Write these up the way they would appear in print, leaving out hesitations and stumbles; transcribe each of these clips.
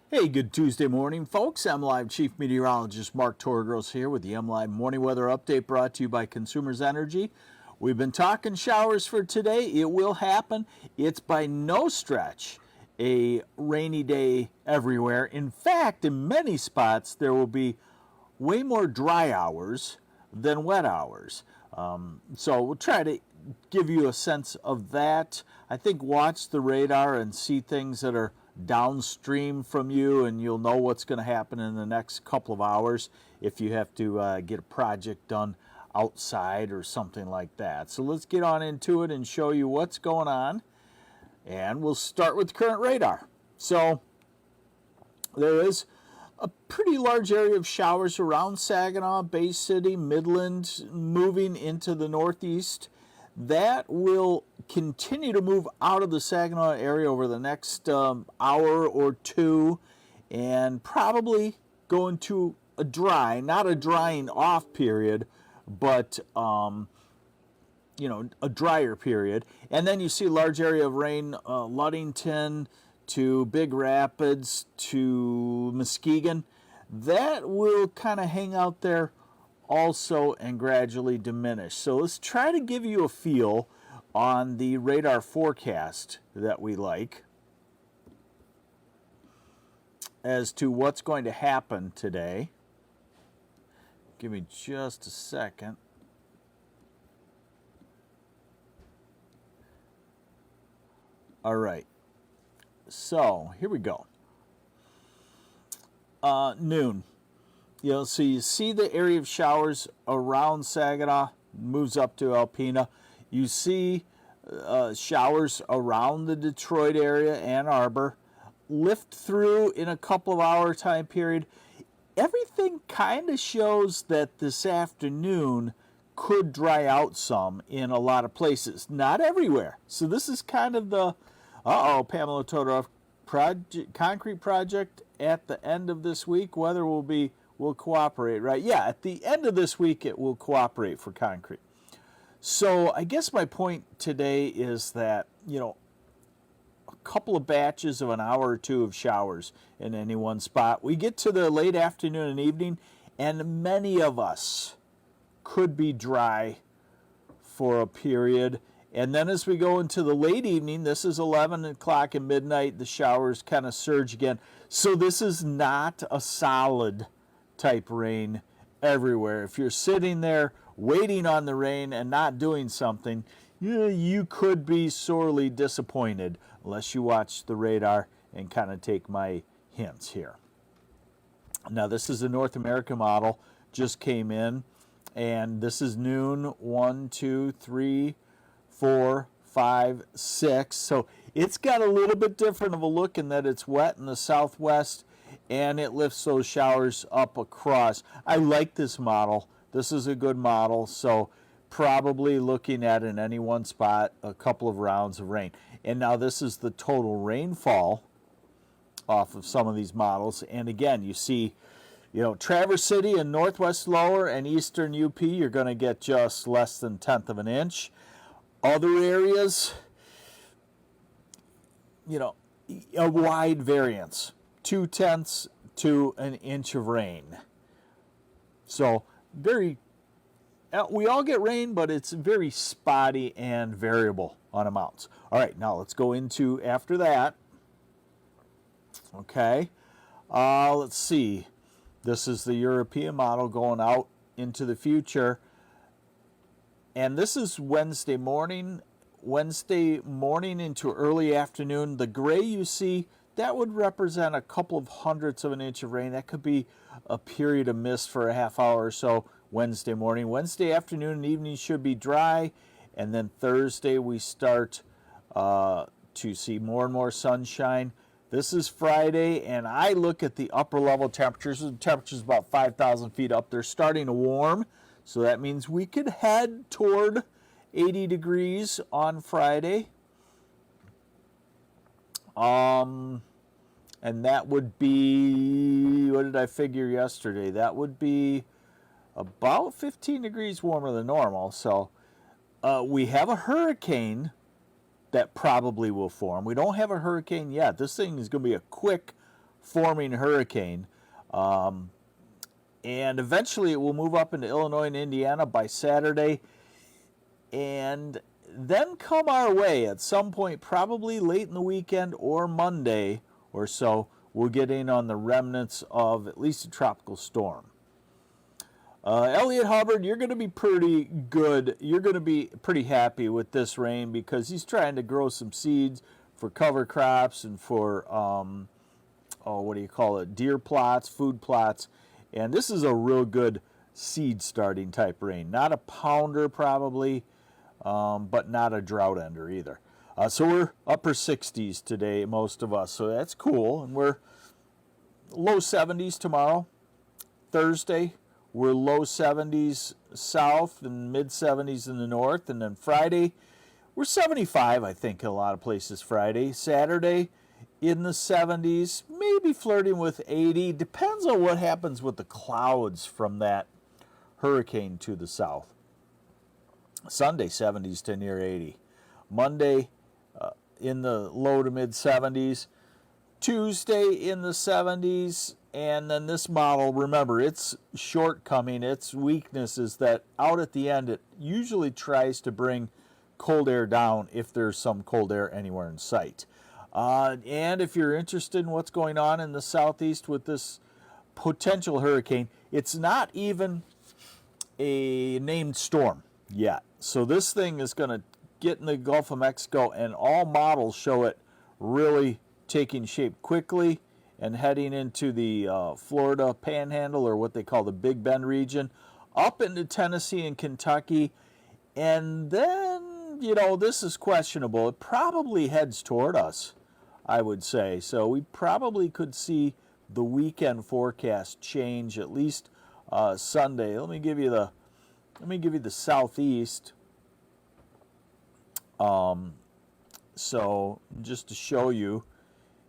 Hey, good Tuesday morning, folks. MLive Chief Meteorologist Mark Torgros here with the MLive Morning Weather Update brought to you by Consumers Energy. We've been talking showers for today. It will happen. It's by no stretch a rainy day everywhere. In fact, in many spots, there will be way more dry hours than wet hours. So we'll try to give you a sense of that. I think watch the radar and see things that are downstream from you, and you'll know what's going to happen in the next couple of hours if you have to get a project done outside or something like that. So let's get on into it and show you what's going on. And we'll start with current radar. So there is a pretty large area of showers around Saginaw, Bay City, Midland, moving into the northeast. That will continue to move out of the Saginaw area over the next hour or two and probably go into a dry, not a drying off period, but a drier period. And then you see a large area of rain, Ludington to Big Rapids to Muskegon. That will kind of hang out there also and gradually diminish. So let's try to give you a feel on the radar forecast that we like as to what's going to happen today. Give me just a second. All right. So here we go. Noon. So you see the area of showers around Saginaw, moves up to Alpena. You see showers around the Detroit area, Ann Arbor, lift through in a couple of hour time period. Everything kind of shows that this afternoon could dry out some in a lot of places, not everywhere. So this is kind of the, Pamela Todoroff concrete project at the end of this week. Weather will cooperate, right? Yeah, at the end of this week, it will cooperate for concrete. So I guess my point today is that, a couple of batches of an hour or two of showers in any one spot. We get to the late afternoon and evening, and many of us could be dry for a period. And then as we go into the late evening, this is 11 o'clock and midnight, the showers kind of surge again. So this is not a solid type rain everywhere. If you're sitting there waiting on the rain and not doing something, you could be sorely disappointed unless you watch the radar and kind of take my hints here. Now this is the North America model, just came in, and this is noon, 1, 2, 3, 4, 5, 6. So it's got a little bit different of a look in that it's wet in the southwest and it lifts those showers up across. I like this model. This is a good model, so probably looking at in any one spot a couple of rounds of rain. And now this is the total rainfall off of some of these models. And again, you see, Traverse City and Northwest Lower and Eastern UP, you're going to get just less than 1/10 of an inch. Other areas, a wide variance, 2/10 to an inch of rain. So we all get rain, but it's very spotty and variable on amounts. All right, now let's go into after that. Okay, let's see. This is the European model going out into the future. And this is Wednesday morning into early afternoon. The gray you see, that would represent a couple of hundredths of an inch of rain. That could be a period of mist for a half hour or so Wednesday morning. Wednesday afternoon and evening should be dry. And then Thursday we start to see more and more sunshine. This is Friday, and I look at the upper level temperatures. The temperature's about 5,000 feet up. They're starting to warm. So that means we could head toward 80 degrees on Friday. And that would be, what did I figure yesterday? That would be about 15 degrees warmer than normal. So we have a hurricane that probably will form. We don't have a hurricane yet. This thing is going to be a quick forming hurricane. And eventually it will move up into Illinois and Indiana by Saturday. And then come our way at some point, probably late in the weekend or Monday or so, we'll get in on the remnants of at least a tropical storm. Elliot Hubbard, you're going to be pretty good. You're going to be pretty happy with this rain because he's trying to grow some seeds for cover crops and for, what do you call it, deer plots, food plots. And this is a real good seed starting type rain. Not a pounder probably, but not a drought ender either. So we're upper 60s today, most of us. So that's cool. And we're low 70s tomorrow. Thursday, we're low 70s south and mid 70s in the north. And then Friday, we're 75, I think, in a lot of places Friday. Saturday, in the 70s, maybe flirting with 80. Depends on what happens with the clouds from that hurricane to the south. Sunday, 70s to near 80. Monday, in the low to mid 70s. Tuesday in the 70s. And then this model, remember, its shortcoming, its weakness is that out at the end, it usually tries to bring cold air down if there's some cold air anywhere in sight. And if you're interested in what's going on in the southeast with this potential hurricane, it's not even a named storm yet. So this thing is going to get in the Gulf of Mexico, and all models show it really taking shape quickly and heading into the Florida Panhandle, or what they call the Big Bend region, up into Tennessee and Kentucky. And then, this is questionable. It probably heads toward us, I would say. So we probably could see the weekend forecast change at least Sunday. Let me give you the southeast. So just to show you,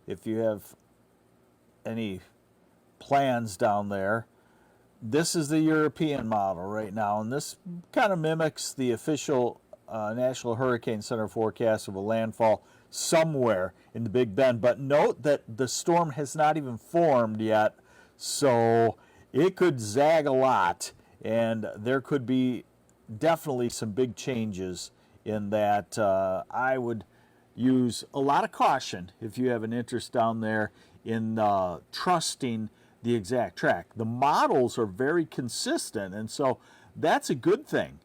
if you have any plans down there, this is the European model right now, and this kind of mimics the official National Hurricane Center forecast of a landfall somewhere in the Big Bend. But note that the storm has not even formed yet, so it could zag a lot, and there could be definitely some big changes in that. I would use a lot of caution if you have an interest down there in trusting the exact track. The models are very consistent, and so that's a good thing.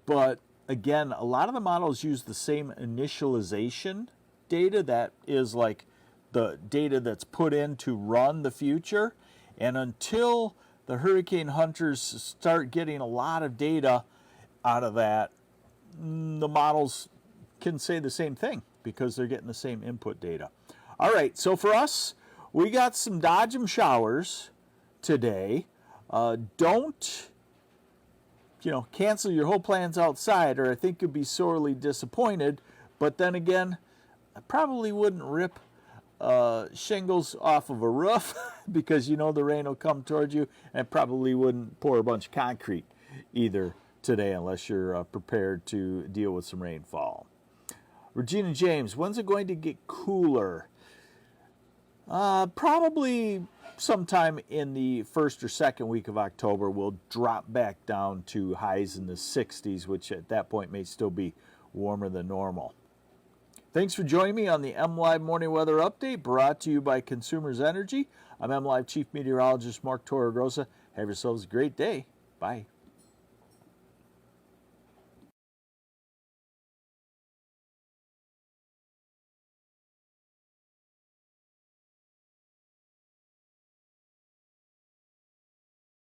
But again, a lot of the models use the same initialization data, that is like the data that's put in to run the future. And until the hurricane hunters start getting a lot of data out of that, the models can say the same thing because they're getting the same input data. All right, so for us, we got some dodge 'em showers today. Don't cancel your whole plans outside, or I think you'll be sorely disappointed. But then again, I probably wouldn't rip shingles off of a roof because the rain will come towards you, and probably wouldn't pour a bunch of concrete either today unless you're prepared to deal with some rainfall. Regina James, when's it going to get cooler? Probably sometime in the first or second week of October. We'll drop back down to highs in the 60s, which at that point may still be warmer than normal. Thanks for joining me on the MLive Morning Weather Update, brought to you by Consumers Energy. I'm MLive Chief Meteorologist Mark Torregrossa. Have yourselves a great day. Bye.